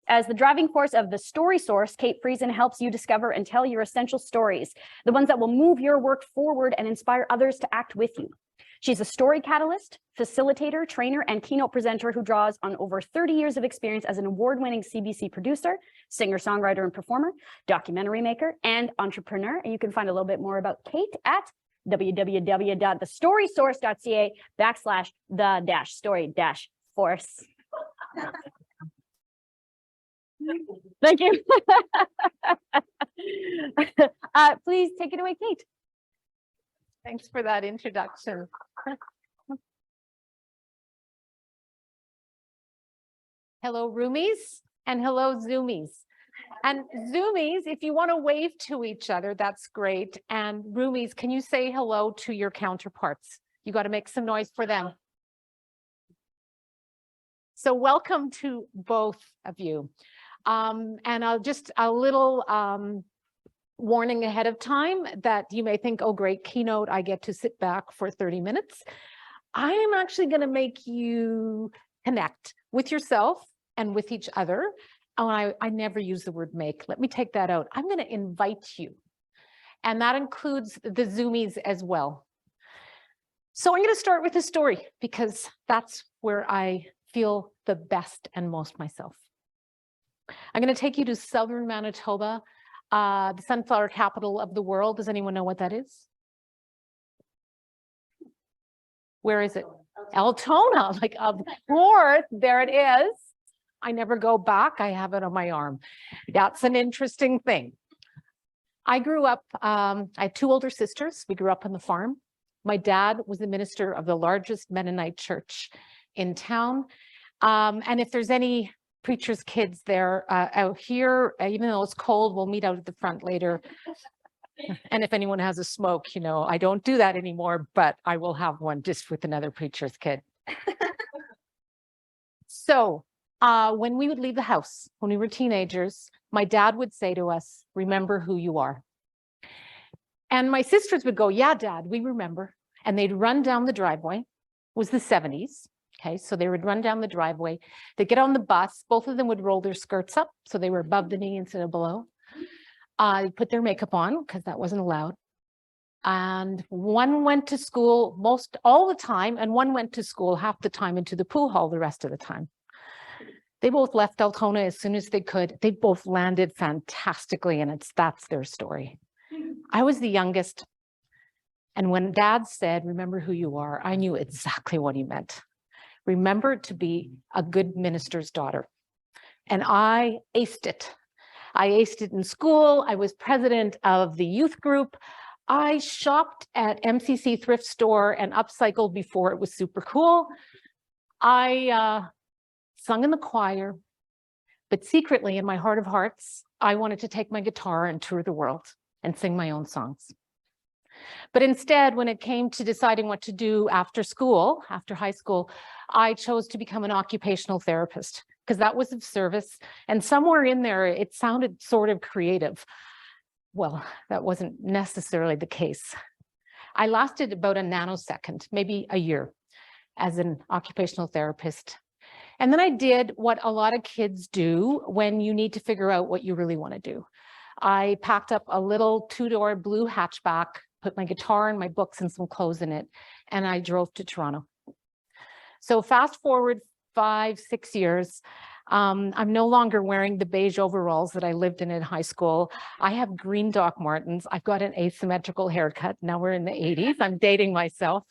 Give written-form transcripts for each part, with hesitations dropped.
As the driving force of the story source, Cate Friesen helps you discover and tell your essential stories, the ones that will move your work forward and inspire others to act with you. She's a story catalyst, facilitator, trainer, and keynote presenter who draws on over 30 years of experience as an award-winning CBC producer, singer-songwriter and performer, documentary maker, and entrepreneur. And you can find a little bit more about Cate at www.thestorysource.ca/the-story-force. Thank you. Please take it away, Cate. Thanks for that introduction. Hello, roomies, and hello, Zoomies. And Zoomies, if you want to wave to each other, that's great. And roomies, can you say hello to your counterparts? You got to make some noise for them. So welcome to both of you. And I'll just a little warning ahead of time that you may think, oh, great, keynote, I get to sit back for 30 minutes. I am actually going to make you connect with yourself and with each other. Oh, I never use the word make. Let me take that out. I'm going to invite you. And that includes the Zoomies as well. So I'm going to start with a story because that's where I feel the best and most myself. I'm going to take you to southern Manitoba, the sunflower capital of the world. Does anyone know what that is? Where is it? Altona, like of course, there it is. I never go back. I have it on my arm. That's an interesting thing. I grew up, I had two older sisters. We grew up on the farm. My dad was the minister of the largest Mennonite church in town. And if there's any preacher's kids there out here, even though it's cold, we'll meet out at the front later. And if anyone has a smoke, you know, I don't do that anymore, but I will have one just with another preacher's kid. So when we would leave the house, when we were teenagers, my dad would say to us, remember who you are. And my sisters would go, yeah, Dad, we remember. And they'd run down the driveway. It was the 70s. Okay, so they would run down the driveway. They'd get on the bus. Both of them would roll their skirts up, so they were above the knee instead of below. Put their makeup on, because that wasn't allowed. And one went to school all the time, and one went to school half the time into the pool hall the rest of the time. They both left Altona as soon as they could. They both landed fantastically, and that's their story. I was the youngest. And when Dad said, remember who you are, I knew exactly what he meant. Remember to be a good minister's daughter. And I aced it. I aced it in school. I was president of the youth group. I shopped at MCC thrift store and upcycled before it was super cool. I sung in the choir, but secretly in my heart of hearts, I wanted to take my guitar and tour the world and sing my own songs. But instead, when it came to deciding what to do after school, after high school, I chose to become an occupational therapist because that was of service. And somewhere in there, it sounded sort of creative. Well, that wasn't necessarily the case. I lasted about a nanosecond, maybe a year, as an occupational therapist. And then I did what a lot of kids do when you need to figure out what you really want to do. I packed up a little two-door blue hatchback, put my guitar and my books and some clothes in it, and I drove to Toronto. So fast forward 5-6 years, I'm no longer wearing the beige overalls that I lived in high school. I have green Doc Martens. I've got an asymmetrical haircut. Now we're in the 80s. I'm dating myself.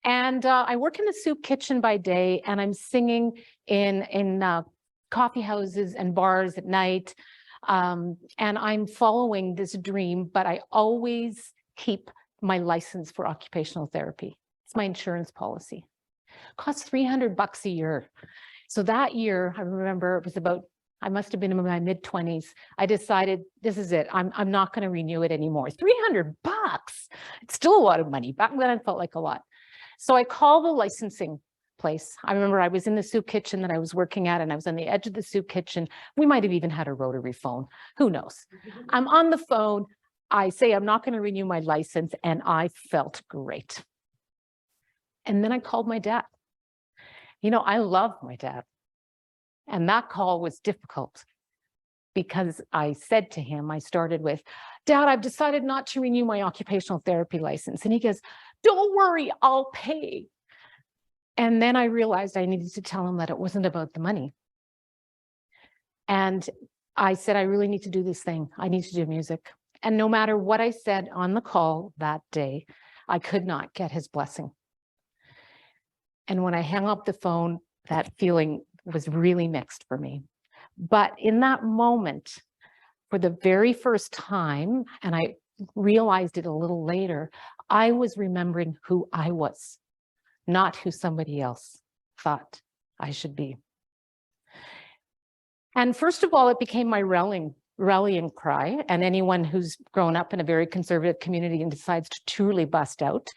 And I work in the soup kitchen by day, and I'm singing in coffee houses and bars at night. And I'm following this dream, but I always keep my license for occupational therapy. It's my insurance policy. It costs $300 a year. So that year, I remember it was about, I must have been in my mid-20s. I decided this is it. I'm not going to renew it anymore. $300. It's still a lot of money. Back then, it felt like a lot. So I called the licensing place. I remember I was in the soup kitchen that I was working at, and I was on the edge of the soup kitchen. We might have even had a rotary phone. Who knows? I'm on the phone. I say, I'm not going to renew my license. And I felt great. And then I called my dad. You know, I love my dad. And that call was difficult because I said to him, I started with, Dad, I've decided not to renew my occupational therapy license. And he goes, don't worry, I'll pay. And then I realized I needed to tell him that it wasn't about the money. And I said, I really need to do this thing. I need to do music. And no matter what I said on the call that day, I could not get his blessing. And when I hung up the phone, that feeling was really mixed for me. But in that moment, for the very first time, and I realized it a little later, I was remembering who I was, not who somebody else thought I should be. And first of all, it became my rallying cry. And anyone who's grown up in a very conservative community and decides to truly bust out,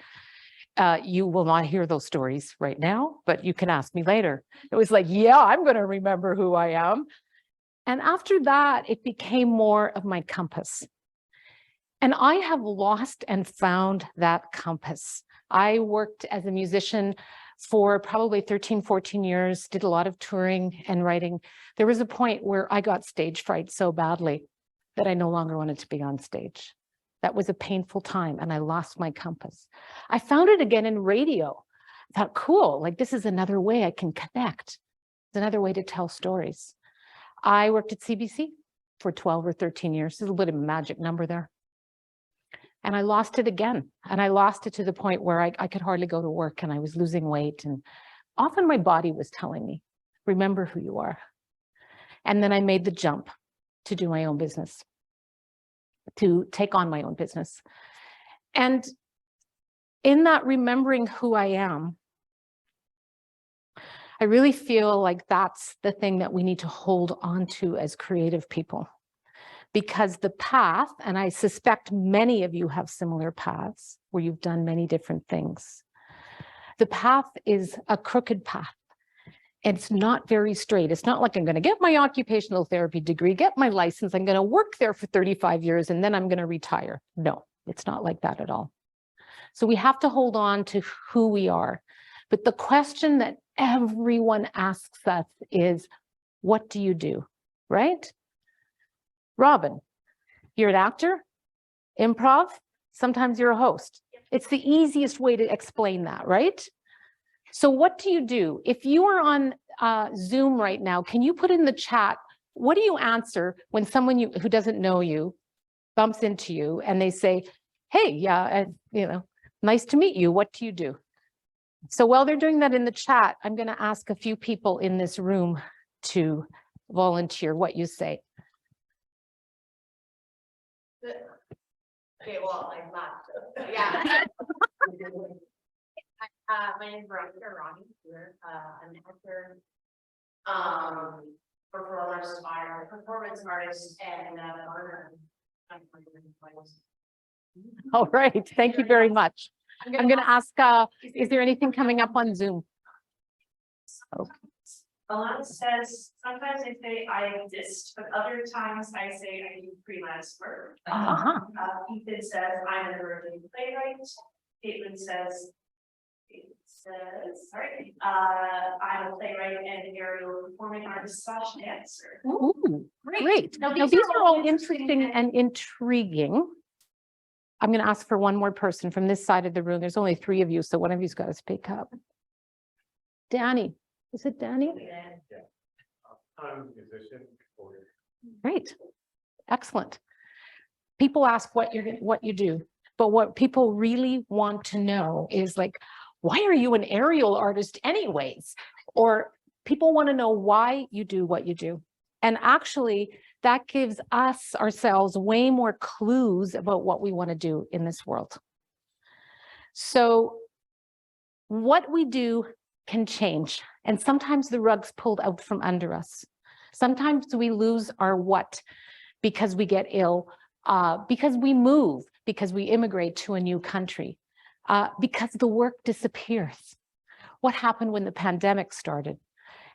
you will not hear those stories right now, but you can ask me later. It was like, yeah, I'm going to remember who I am. And after that, it became more of my compass. And I have lost and found that compass. I worked as a musician for probably 13, 14 years, did a lot of touring and writing. There was a point where I got stage fright so badly that I no longer wanted to be on stage. That was a painful time, and I lost my compass. I found it again in radio. I thought, cool, like this is another way I can connect. It's another way to tell stories. I worked at CBC for 12 or 13 years. There's a little bit of a magic number there. And I lost it again. And I lost it to the point where I could hardly go to work and I was losing weight. And often my body was telling me, remember who you are. And then I made the jump to do my own business, to take on my own business. And in that remembering who I am, I really feel like that's the thing that we need to hold on to as creative people. Because the path, and I suspect many of you have similar paths where you've done many different things. The path is a crooked path. It's not very straight. It's not like I'm going to get my occupational therapy degree, get my license, I'm going to work there for 35 years, and then I'm going to retire. No, it's not like that at all. So we have to hold on to who we are. But the question that everyone asks us is, what do you do, right? Robin, you're an actor, improv, sometimes you're a host. It's the easiest way to explain that, right? So what do you do? If you are on Zoom right now, can you put in the chat, what do you answer when someone who doesn't know you bumps into you and they say, hey, yeah, nice to meet you, what do you do? So while they're doing that in the chat, I'm going to ask a few people in this room to volunteer what you say. Okay, well, I'm not. Yeah. My name is Ronnie. I'm an actor, performance artist, and All right, thank you very much. I'm going to ask, is there anything coming up on Zoom? Okay. Alana says, sometimes I say I exist, but other times I say I do freelance work. Ethan says, I'm an emerging playwright. Caitlin says, I'm a playwright and aerial performing artist / dancer. Ooh, great. Now, these are all interesting and intriguing. I'm going to ask for one more person from this side of the room. There's only 3 of you, so one of you's got to speak up. Danny. Is it Danny? Yeah. I'm a musician. Great. Excellent. People ask what you do, but what people really want to know is like, why are you an aerial artist anyways? Or people want to know why you do what you do. And actually, that gives us ourselves way more clues about what we want to do in this world. So what we do can change. And sometimes the rug's pulled out from under us. Sometimes we lose our what because we get ill, because we move, because we immigrate to a new country, because the work disappears. What happened when the pandemic started?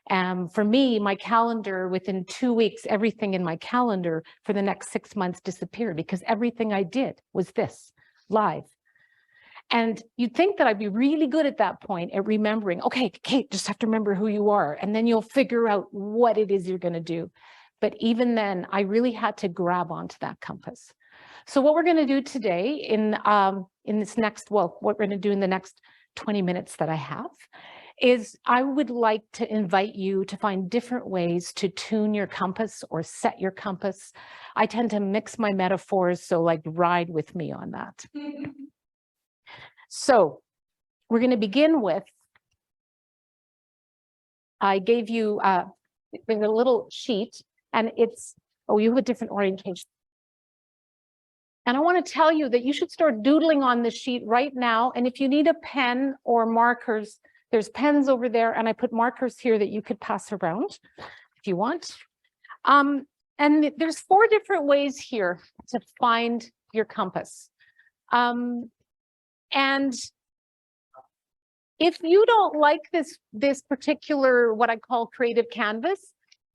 For me, my calendar, within 2 weeks, everything in my calendar for the next 6 months disappeared because everything I did was this, live. And you'd think that I'd be really good at that point at remembering, okay, Kate, just have to remember who you are. And then you'll figure out what it is you're going to do. But even then, I really had to grab onto that compass. So what we're going to do today in this next, well, what we're going to do in the next 20 minutes that I have is I would like to invite you to find different ways to tune your compass or set your compass. I tend to mix my metaphors, so like ride with me on that. So we're going to begin with, I gave you a little sheet and it's, oh, you have a different orientation. And I want to tell you that you should start doodling on this sheet right now. And if you need a pen or markers, there's pens over there, and I put markers here that you could pass around if you want. And there's 4 different ways here to find your compass. And if you don't like this particular, what I call creative canvas,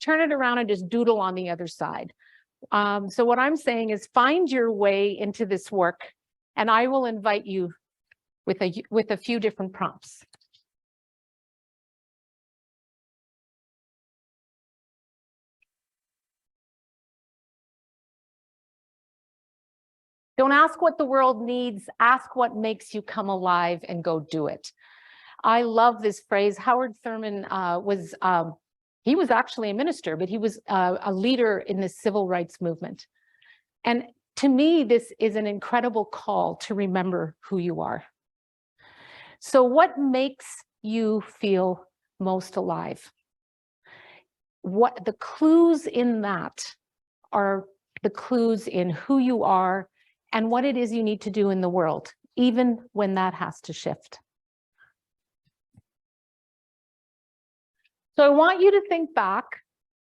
turn it around and just doodle on the other side. So what I'm saying is find your way into this work, and I will invite you with a few different prompts. Don't ask what the world needs, ask what makes you come alive and go do it. I love this phrase. Howard Thurman he was actually a minister, but he was a leader in the civil rights movement. And to me, this is an incredible call to remember who you are. So what makes you feel most alive? What the clues in that are the clues in who you are and what it is you need to do in the world, even when that has to shift. So I want you to think back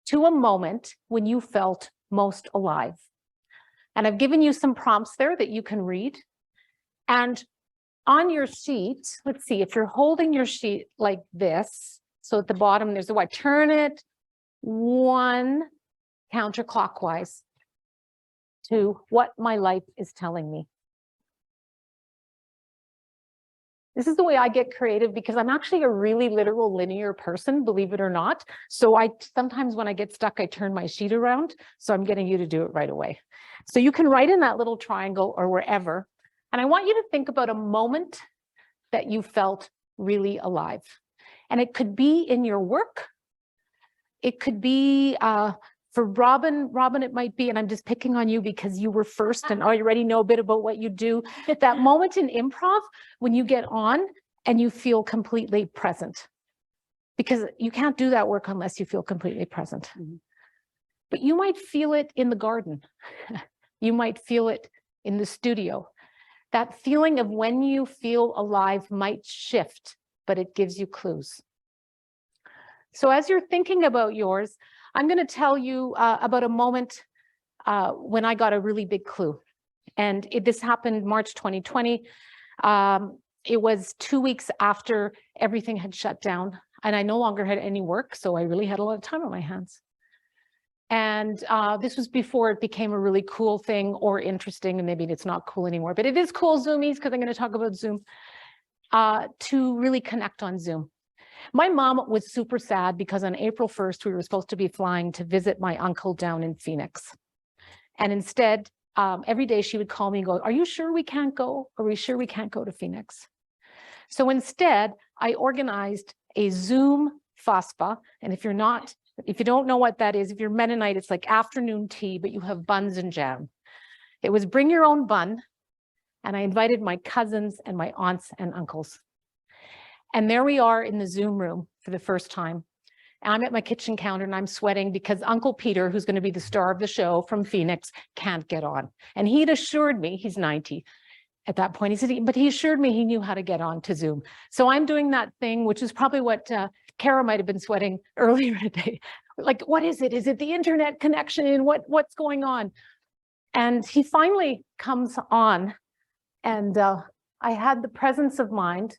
to a moment when you felt most alive. And I've given you some prompts there that you can read. And on your sheet, let's see, if you're holding your sheet like this, so at the bottom, there's a what, turn it 1 counterclockwise to what my life is telling me. This is the way I get creative because I'm actually a really literal linear person, believe it or not. So sometimes when I get stuck, I turn my sheet around. So I'm getting you to do it right away. So you can write in that little triangle or wherever. And I want you to think about a moment that you felt really alive. And it could be in your work. It could be for Robin, it might be, and I'm just picking on you because you were first and I already know a bit about what you do. That moment in improv when you get on and you feel completely present. Because you can't do that work unless you feel completely present. Mm-hmm. But you might feel it in the garden. You might feel it in the studio. That feeling of when you feel alive might shift, but it gives you clues. So as you're thinking about yours, I'm going to tell you about a moment when I got a really big clue. And this happened March 2020. It was 2 weeks after everything had shut down and I no longer had any work. So I really had a lot of time on my hands. And this was before it became a really cool thing or interesting, and maybe it's not cool anymore, but it is cool, Zoomies, because I'm going to talk about Zoom, to really connect on Zoom. My mom was super sad because on April 1st, we were supposed to be flying to visit my uncle down in Phoenix. And instead, every day she would call me and go, are you sure we can't go? Are we sure we can't go to Phoenix? So instead, I organized a Zoom FOSPA. And if you don't know what that is, if you're Mennonite, it's like afternoon tea, but you have buns and jam. It was bring your own bun. And I invited my cousins and my aunts and uncles. And there we are in the Zoom room for the first time. And I'm at my kitchen counter and I'm sweating because Uncle Peter, who's going to be the star of the show from Phoenix, can't get on. And he'd assured me, he's 90 at that point, he said, but he assured me he knew how to get on to Zoom. So I'm doing that thing, which is probably what Kara might have been sweating earlier today. Like, what is it? Is it the internet connection? What's going on? And he finally comes on, and I had the presence of mind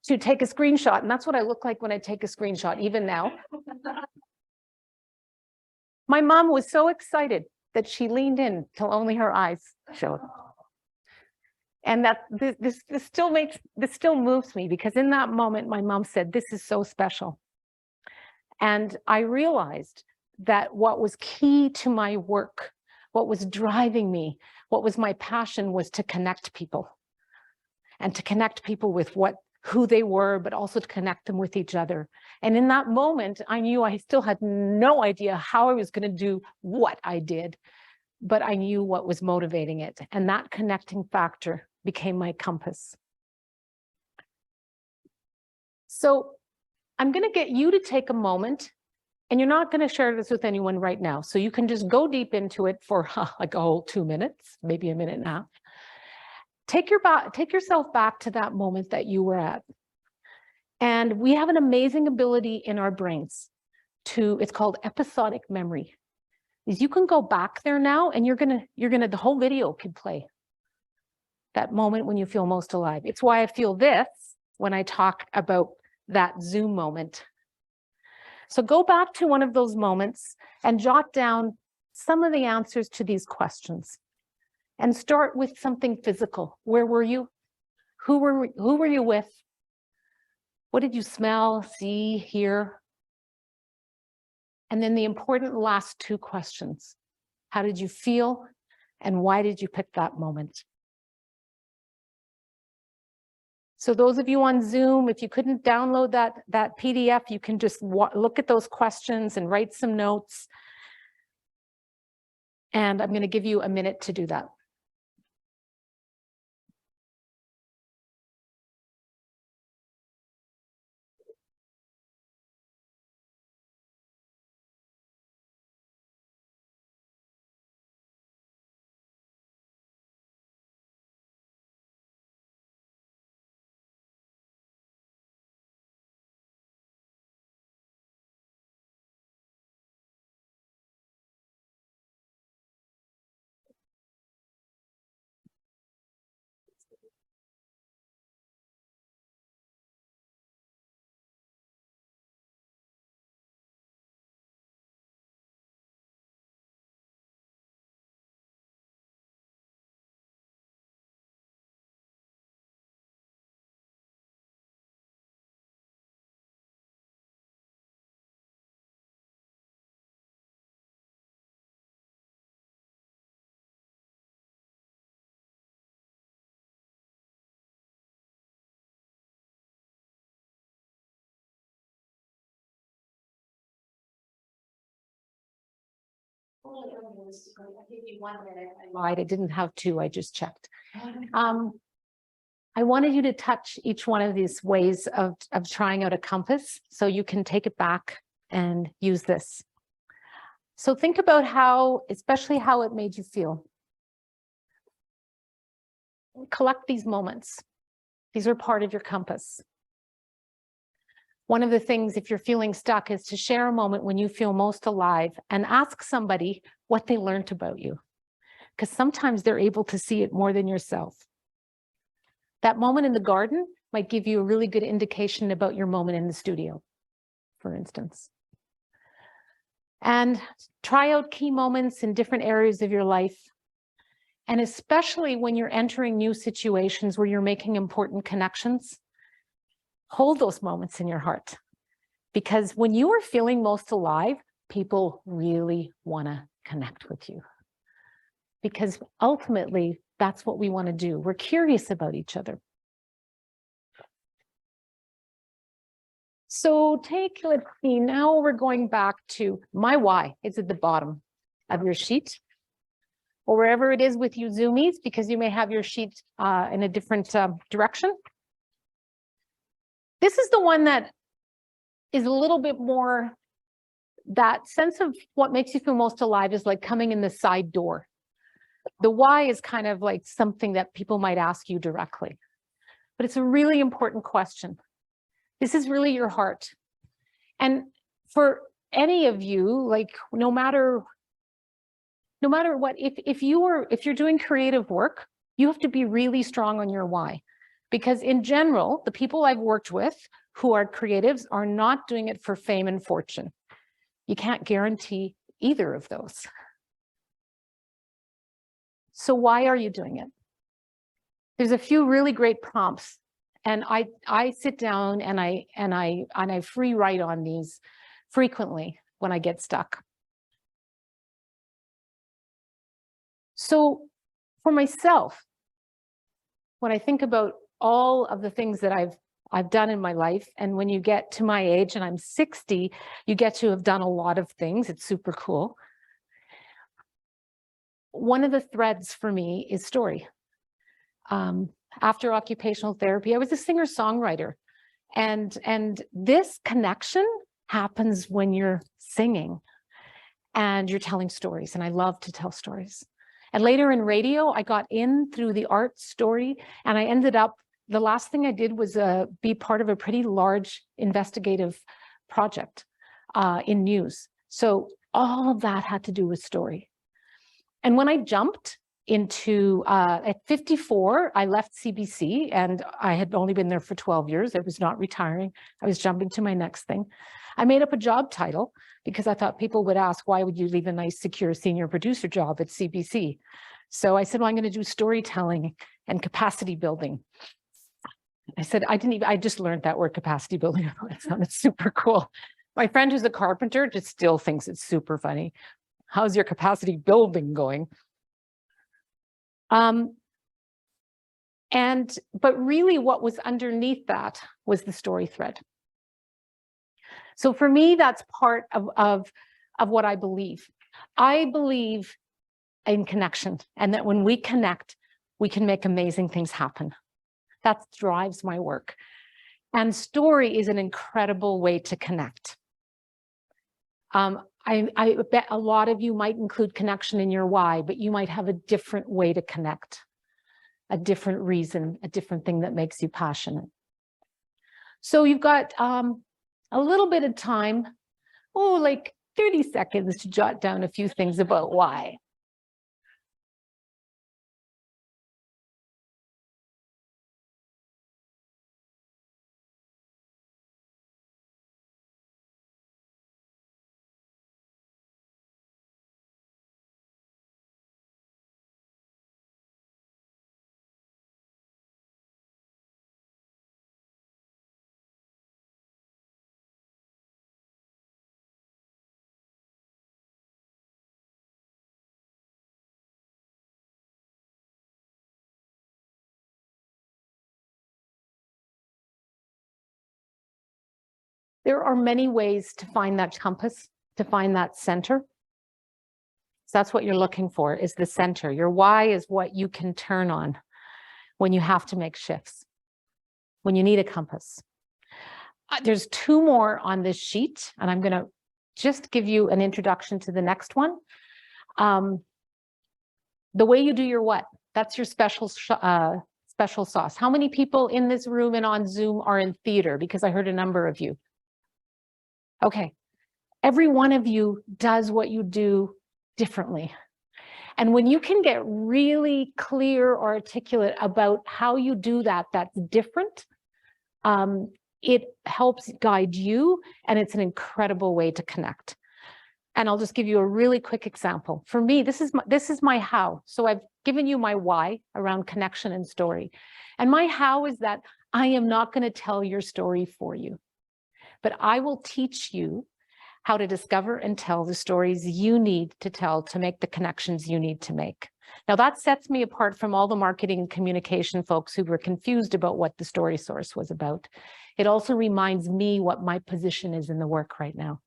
to take a screenshot. And that's what I look like when I take a screenshot, even now. My mom was so excited that she leaned in till only her eyes showed. And that this still moves me, because in that moment, my mom said, "This is so special." And I realized that what was key to my work, what was driving me, what was my passion, was to connect people, and to connect people with who they were, but also to connect them with each other. And in that moment, I knew I still had no idea how I was going to do what I did, but I knew what was motivating it. And that connecting factor became my compass. So I'm going to get you to take a moment, and you're not going to share this with anyone right now. So you can just go deep into it for like a whole 2 minutes, maybe a minute and a half. Take yourself back to that moment that you were at. And we have an amazing ability in our brains it's called episodic memory. Is you can go back there now, and the whole video can play that moment when you feel most alive. It's why I feel this when I talk about that Zoom moment. So go back to one of those moments and jot down some of the answers to these questions, and start with something physical. Where were you? Who were you with? What did you smell, see, hear? And then the important last 2 questions. How did you feel? And why did you pick that moment? So those of you on Zoom, if you couldn't download that PDF, you can just look at those questions and write some notes. And I'm going to give you a minute to do that. I gave you 1 minute. I lied. I didn't have 2. I just checked. I wanted you to touch each one of these ways of trying out a compass, so you can take it back and use this. So think about especially how it made you feel. Collect these moments. These are part of your compass. One of the things, if you're feeling stuck, is to share a moment when you feel most alive and ask somebody what they learned about you, because sometimes they're able to see it more than yourself. That moment in the garden might give you a really good indication about your moment in the studio, for instance. And try out key moments in different areas of your life. And especially when you're entering new situations where you're making important connections, hold those moments in your heart. Because when you are feeling most alive, people really want to connect with you. Because ultimately, that's what we want to do. We're curious about each other. So let's see, now we're going back to my why. It's at the bottom of your sheet, or wherever it is with you Zoomies, because you may have your sheet in a different direction. This is the one that is a little bit more, that sense of what makes you feel most alive is like coming in the side door. The why is kind of like something that people might ask you directly, but it's a really important question. This is really your heart. And for any of you, like no matter what, if you're doing creative work, you have to be really strong on your why. Because in general, the people I've worked with who are creatives are not doing it for fame and fortune. You can't guarantee either of those. So why are you doing it? there's a few really great prompts, and I sit down and I free write on these frequently when I get stuck. So for myself, when I think about all of the things that I've done in my life, and when you get to my age, and I'm 60, you get to have done a lot of things. It's super cool. One of the threads for me is story. After occupational therapy, I was a singer-songwriter, and this connection happens when you're singing and you're telling stories, and I love to tell stories. And later in radio, I got in through the art story, and I ended up, the last thing I did was be part of a pretty large investigative project in news. So all of that had to do with story. And when I jumped into, at 54, I left CBC, and I had only been there for 12 years. I was not retiring. I was jumping to my next thing. I made up a job title because I thought people would ask, why would you leave a nice, secure senior producer job at CBC? So I said, well, I'm going to do storytelling and capacity building. I said, I just learned that word, capacity building. It sounded super cool. My friend who's a carpenter just still thinks it's super funny. How's your capacity building going? But really what was underneath that was the story thread. So for me, that's part of what I believe. I believe in connection, and that when we connect, we can make amazing things happen. That drives my work. And story is an incredible way to connect. I bet a lot of you might include connection in your why, but you might have a different way to connect, a different reason, a different thing that makes you passionate. So you've got a little bit of time, like 30 seconds to jot down a few things about why. There are many ways to find that compass, to find that center. So that's what you're looking for, is the center. Your why is what you can turn on when you have to make shifts, when you need a compass. There's two more on this sheet, and I'm going to just give you an introduction to the next one. The way you do your what, that's your special sauce. How many people in this room and on Zoom are in theater? Because I heard a number of you. Okay, every one of you does what you do differently. And when you can get really clear or articulate about how you do that, that's different, it helps guide you, and it's an incredible way to connect. And I'll just give you a really quick example. For me, this is my how. So I've given you my why around connection and story. And my how is that I am not going to tell your story for you, but I will teach you how to discover and tell the stories you need to tell to make the connections you need to make. Now that sets me apart from all the marketing and communication folks who were confused about what the story source was about. It also reminds me what my position is in the work right now.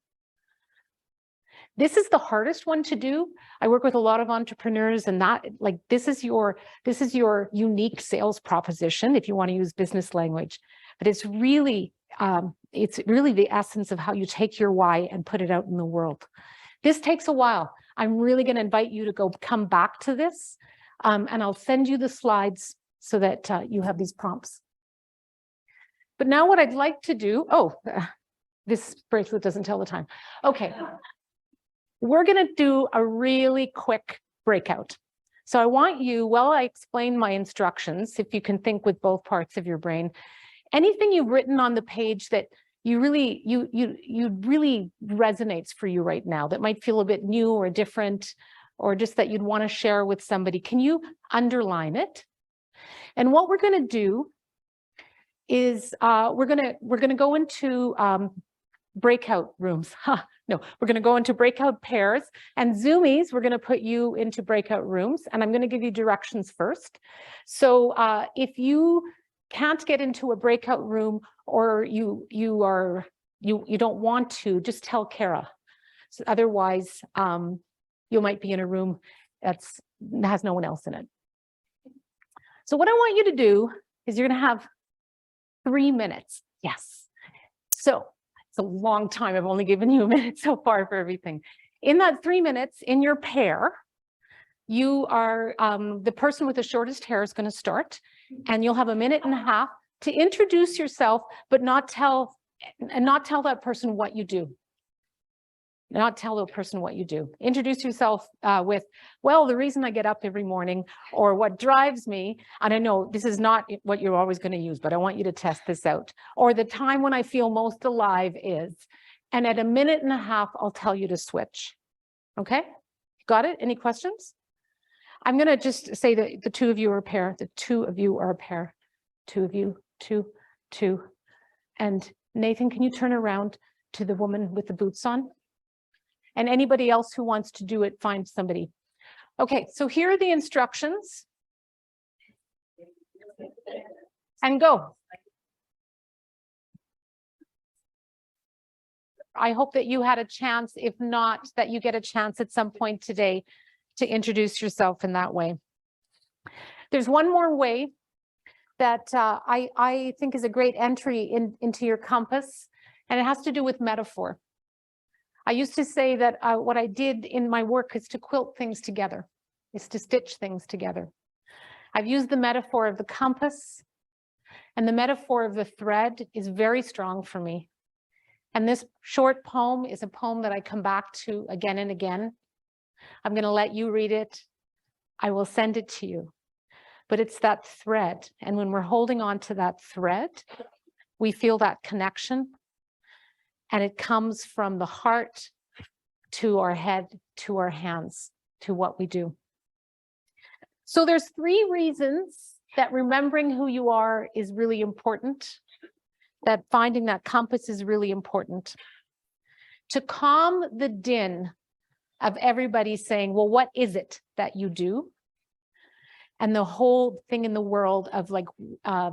This is the hardest one to do. I work with a lot of entrepreneurs, and this is your unique sales proposition if you want to use business language. But it's really the essence of how you take your why and put it out in the world. This takes a while. I'm really going to invite you to come back to this, and I'll send you the slides so that you have these prompts. But now what I'd like to do, this bracelet doesn't tell the time. Okay, we're going to do a really quick breakout. So I want you, while I explain my instructions, if you can think with both parts of your brain, anything you've written on the page that you really resonates for you right now, that might feel a bit new or different, or just that you'd want to share with somebody, can you underline it And what we're going to do is we're going to go into breakout rooms. No, we're going to go into breakout pairs, and Zoomies, we're going to put you into breakout rooms, and I'm going to give you directions first. So if you can't get into a breakout room, or you don't want to, just tell Kara. So otherwise, you might be in a room that has no one else in it. So what I want you to do is you're going to have 3 minutes. Yes. So it's a long time. I've only given you a minute so far for everything. In that 3 minutes, in your pair, you are, the person with the shortest hair is going to start, and you'll have a minute and a half to introduce yourself, but not tell that person what you do. Not tell the person what you do. Introduce yourself with, well, the reason I get up every morning, or what drives me, and I know this is not what you're always going to use, but I want you to test this out. Or the time when I feel most alive is, and at a minute and a half, I'll tell you to switch. Okay? Got it? Any questions? I'm going to just say that the two of you are a pair. The two of you are a pair. Two of you, two. And Nathan, can you turn around to the woman with the boots on? And anybody else who wants to do it, find somebody. Okay, so here are the instructions. And go. I hope that you had a chance, if not, that you get a chance at some point today to introduce yourself in that way. There's one more way that I think is a great entry into your compass, and it has to do with metaphor. I used to say that what I did in my work is to quilt things together, is to stitch things together. I've used the metaphor of the compass, and the metaphor of the thread is very strong for me. And this short poem is a poem that I come back to again and again. I'm going to let you read it. I will send it to you. But it's that thread. And when we're holding on to that thread, we feel that connection. And it comes from the heart to our head, to our hands, to what we do. So there's 3 reasons that remembering who you are is really important, that finding that compass is really important. To calm the din of everybody saying, well, what is it that you do? And the whole thing in the world of like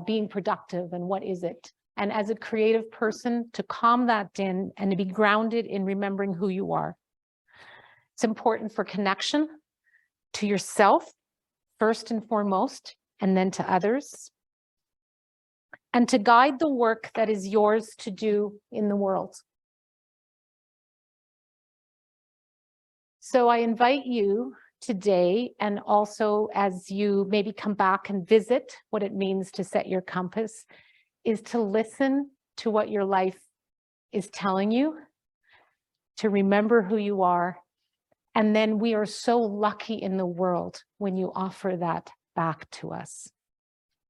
being productive and what is it? And as a creative person, to calm that din and to be grounded in remembering who you are. It's important for connection to yourself, first and foremost, and then to others. And to guide the work that is yours to do in the world. So I invite you today, and also as you maybe come back and visit what it means to set your compass, is to listen to what your life is telling you, to remember who you are. And then we are so lucky in the world when you offer that back to us.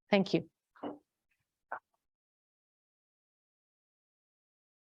Thank you.